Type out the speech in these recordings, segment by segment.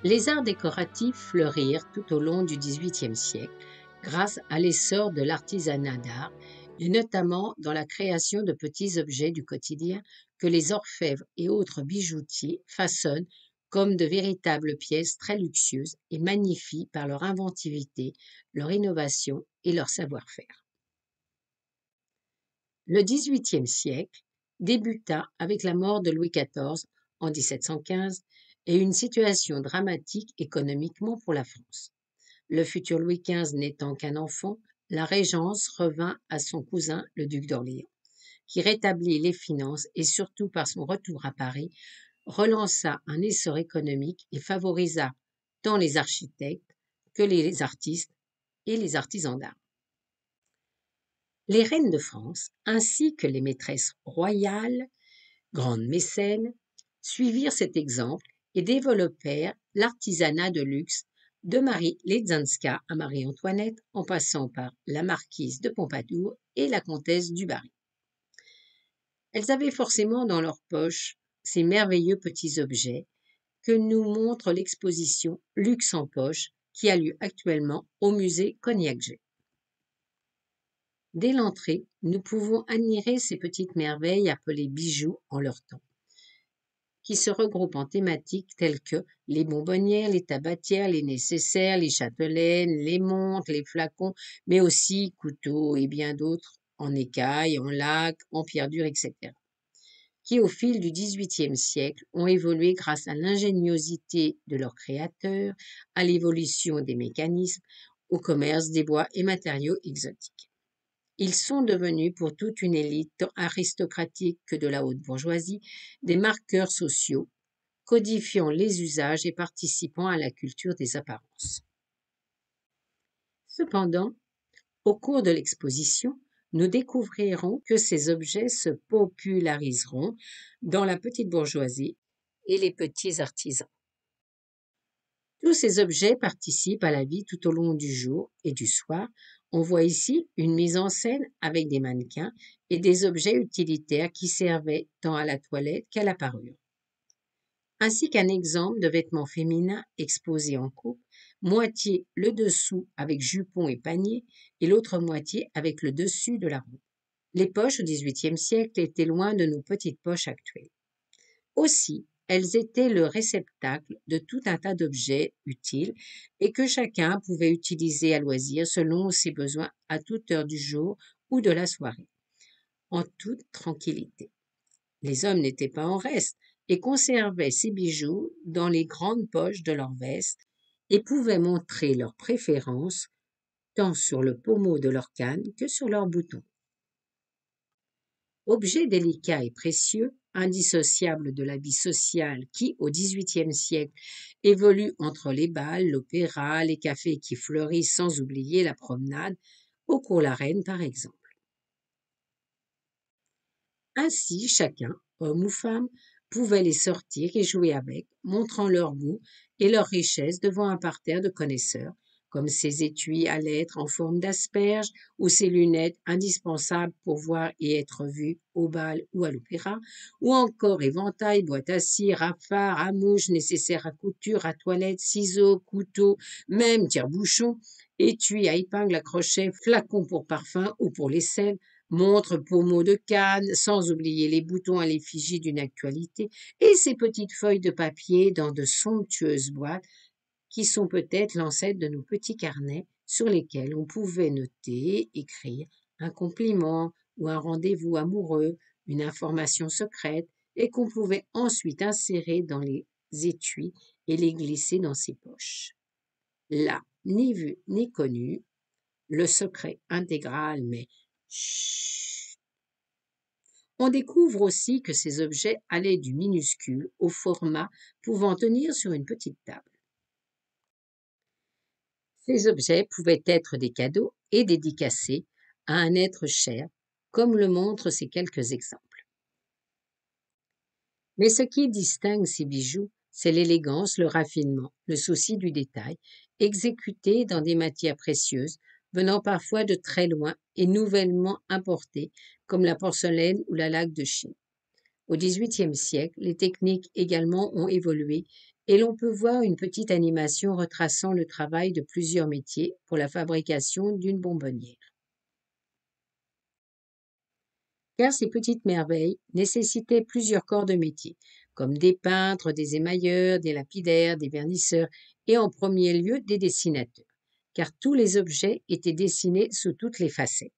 Les arts décoratifs fleurirent tout au long du XVIIIe siècle grâce à l'essor de l'artisanat d'art et notamment dans la création de petits objets du quotidien que les orfèvres et autres bijoutiers façonnent comme de véritables pièces très luxueuses et magnifient par leur inventivité, leur innovation et leur savoir-faire. Le XVIIIe siècle débuta avec la mort de Louis XIV en 1715 et une situation dramatique économiquement pour la France. Le futur Louis XV n'étant qu'un enfant, la régence revint à son cousin le duc d'Orléans, qui rétablit les finances et surtout par son retour à Paris, relança un essor économique et favorisa tant les architectes que les artistes et les artisans d'art. Les reines de France, ainsi que les maîtresses royales, grandes mécènes, suivirent cet exemple et développèrent l'artisanat de luxe de Marie Leczinska à Marie-Antoinette, en passant par la marquise de Pompadour et la comtesse du Barry. Elles avaient forcément dans leur poche ces merveilleux petits objets que nous montre l'exposition Luxe en poche qui a lieu actuellement au musée Cognac-Gey. Dès l'entrée, nous pouvons admirer ces petites merveilles appelées bijoux en leur temps, qui se regroupent en thématiques telles que les bonbonnières, les tabatières, les nécessaires, les châtelaines, les montres, les flacons, mais aussi couteaux et bien d'autres en écaille, en laque, en pierre dure, etc., qui au fil du XVIIIe siècle ont évolué grâce à l'ingéniosité de leurs créateurs, à l'évolution des mécanismes, au commerce des bois et matériaux exotiques. Ils sont devenus pour toute une élite tant aristocratique que de la haute bourgeoisie des marqueurs sociaux, codifiant les usages et participant à la culture des apparences. Cependant, au cours de l'exposition, nous découvrirons que ces objets se populariseront dans la petite bourgeoisie et les petits artisans. Tous ces objets participent à la vie tout au long du jour et du soir. On voit ici une mise en scène avec des mannequins et des objets utilitaires qui servaient tant à la toilette qu'à la parure, ainsi qu'un exemple de vêtements féminins exposés en coupe, moitié le dessous avec jupon et panier et l'autre moitié avec le dessus de la robe. Les poches au XVIIIe siècle étaient loin de nos petites poches actuelles. Aussi, elles étaient le réceptacle de tout un tas d'objets utiles et que chacun pouvait utiliser à loisir selon ses besoins à toute heure du jour ou de la soirée, en toute tranquillité. Les hommes n'étaient pas en reste et conservaient ces bijoux dans les grandes poches de leur veste et pouvaient montrer leurs préférences tant sur le pommeau de leur canne que sur leurs boutons. Objets délicats et précieux, indissociables de la vie sociale qui, au XVIIIe siècle, évolue entre les bals, l'opéra, les cafés qui fleurissent sans oublier la promenade, au cours la reine par exemple. Ainsi, chacun, homme ou femme, pouvait les sortir et jouer avec, montrant leur goût et leur richesse devant un parterre de connaisseurs, comme ces étuis à lettres en forme d'asperges ou ces lunettes indispensables pour voir et être vues au bal ou à l'opéra, ou encore éventail, boîte à cire, rafard, à mouches, nécessaires à couture, à toilette, ciseaux, couteaux, même tire-bouchons, étui à épingle, à crochet, flacons pour parfum ou pour l'aisselle, montres, pommeaux de canne, sans oublier les boutons à l'effigie d'une actualité, et ces petites feuilles de papier dans de somptueuses boîtes qui sont peut-être l'ancêtre de nos petits carnets sur lesquels on pouvait noter, écrire un compliment ou un rendez-vous amoureux, une information secrète, et qu'on pouvait ensuite insérer dans les étuis et les glisser dans ses poches. Là, ni vu ni connu, le secret intégral, mais chut. On découvre aussi que ces objets allaient du minuscule au format pouvant tenir sur une petite table. Ces objets pouvaient être des cadeaux et dédicacés à un être cher, comme le montrent ces quelques exemples. Mais ce qui distingue ces bijoux, c'est l'élégance, le raffinement, le souci du détail, exécutés dans des matières précieuses, venant parfois de très loin et nouvellement importées, comme la porcelaine ou la laque de Chine. Au XVIIIe siècle, les techniques également ont évolué et l'on peut voir une petite animation retraçant le travail de plusieurs métiers pour la fabrication d'une bonbonnière. Car ces petites merveilles nécessitaient plusieurs corps de métier, comme des peintres, des émailleurs, des lapidaires, des vernisseurs et en premier lieu des dessinateurs, car tous les objets étaient dessinés sous toutes les facettes.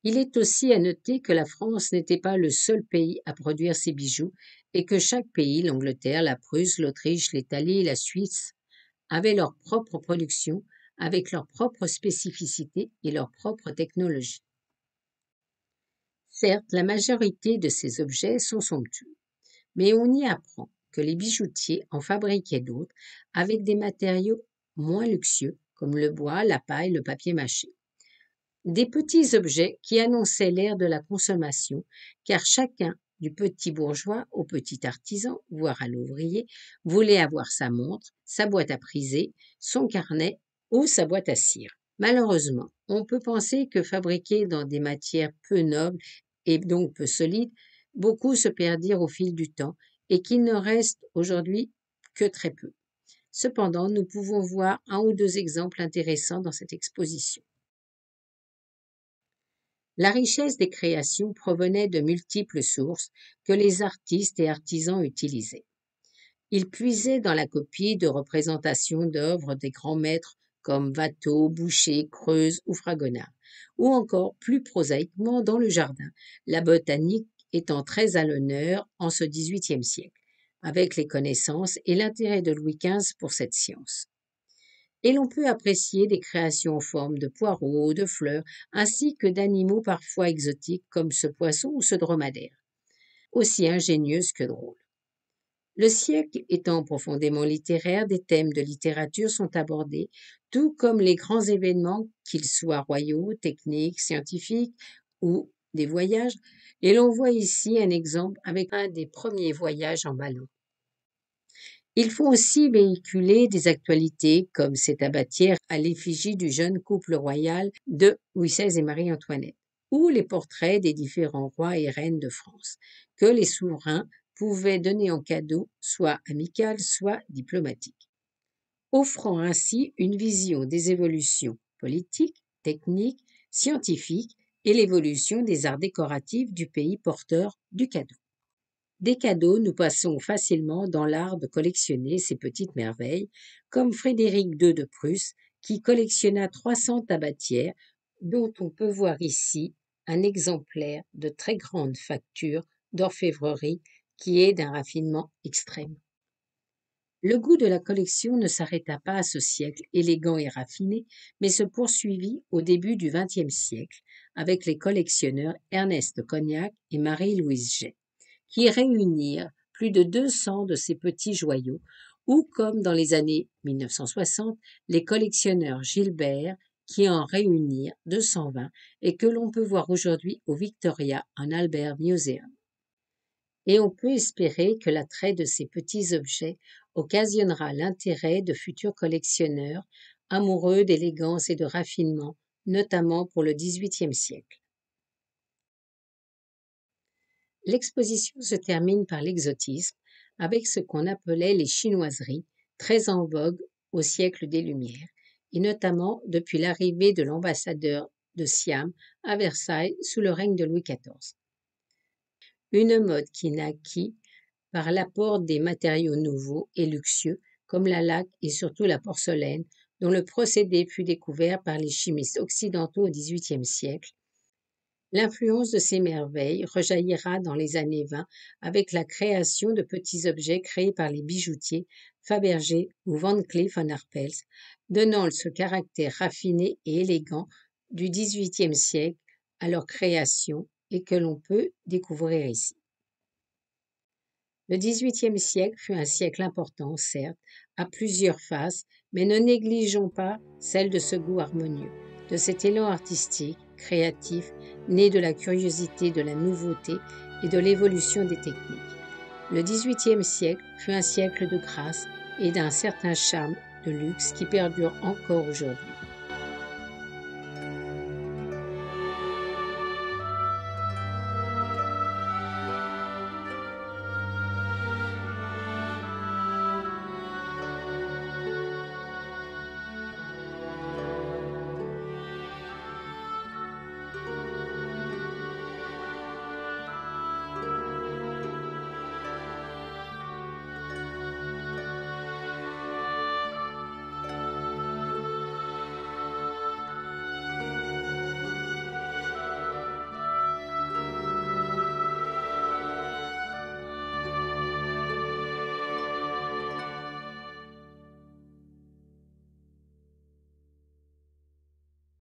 Il est aussi à noter que la France n'était pas le seul pays à produire ces bijoux et que chaque pays, l'Angleterre, la Prusse, l'Autriche, l'Italie, la Suisse, avaient leur propre production avec leurs propres spécificités et leur propre technologie. Certes, la majorité de ces objets sont somptueux, mais on y apprend que les bijoutiers en fabriquaient d'autres avec des matériaux moins luxueux comme le bois, la paille, le papier mâché. Des petits objets qui annonçaient l'ère de la consommation, car chacun, du petit bourgeois au petit artisan, voire à l'ouvrier, voulait avoir sa montre, sa boîte à priser, son carnet ou sa boîte à cire. Malheureusement, on peut penser que fabriqués dans des matières peu nobles et donc peu solides, beaucoup se perdirent au fil du temps et qu'il ne reste aujourd'hui que très peu. Cependant, nous pouvons voir un ou deux exemples intéressants dans cette exposition. La richesse des créations provenait de multiples sources que les artistes et artisans utilisaient. Ils puisaient dans la copie de représentations d'œuvres des grands maîtres comme Watteau, Boucher, Greuze ou Fragonard, ou encore plus prosaïquement dans le jardin, la botanique étant très à l'honneur en ce XVIIIe siècle, avec les connaissances et l'intérêt de Louis XV pour cette science. Et l'on peut apprécier des créations en forme de poireaux, de fleurs, ainsi que d'animaux parfois exotiques comme ce poisson ou ce dromadaire, aussi ingénieuses que drôles. Le siècle étant profondément littéraire, des thèmes de littérature sont abordés, tout comme les grands événements, qu'ils soient royaux, techniques, scientifiques ou des voyages, et l'on voit ici un exemple avec un des premiers voyages en ballon. Il faut aussi véhiculer des actualités comme cette tabatière à l'effigie du jeune couple royal de Louis XVI et Marie-Antoinette, ou les portraits des différents rois et reines de France, que les souverains pouvaient donner en cadeau, soit amical, soit diplomatique, offrant ainsi une vision des évolutions politiques, techniques, scientifiques et l'évolution des arts décoratifs du pays porteur du cadeau. Des cadeaux, nous passons facilement dans l'art de collectionner ces petites merveilles, comme Frédéric II de Prusse, qui collectionna 300 tabatières, dont on peut voir ici un exemplaire de très grande facture d'orfèvrerie qui est d'un raffinement extrême. Le goût de la collection ne s'arrêta pas à ce siècle élégant et raffiné, mais se poursuivit au début du XXe siècle avec les collectionneurs Ernest Cognac et Marie-Louise Jay, qui réunirent plus de 200 de ces petits joyaux, ou comme dans les années 1960, les collectionneurs Gilbert qui en réunirent 220 et que l'on peut voir aujourd'hui au Victoria and Albert Museum. Et on peut espérer que l'attrait de ces petits objets occasionnera l'intérêt de futurs collectionneurs amoureux d'élégance et de raffinement, notamment pour le XVIIIe siècle. L'exposition se termine par l'exotisme, avec ce qu'on appelait les chinoiseries, très en vogue au siècle des Lumières, et notamment depuis l'arrivée de l'ambassadeur de Siam à Versailles sous le règne de Louis XIV. Une mode qui naquit par l'apport des matériaux nouveaux et luxueux, comme la laque et surtout la porcelaine, dont le procédé fut découvert par les chimistes occidentaux au XVIIIe siècle. L'influence de ces merveilles rejaillira dans les années 20 avec la création de petits objets créés par les bijoutiers Fabergé ou Van Cleef & Arpels, donnant ce caractère raffiné et élégant du XVIIIe siècle à leur création et que l'on peut découvrir ici. Le XVIIIe siècle fut un siècle important, certes, à plusieurs faces, mais ne négligeons pas celle de ce goût harmonieux, de cet élan artistique, créatif, né de la curiosité de la nouveauté et de l'évolution des techniques. Le XVIIIe siècle fut un siècle de grâce et d'un certain charme de luxe qui perdure encore aujourd'hui.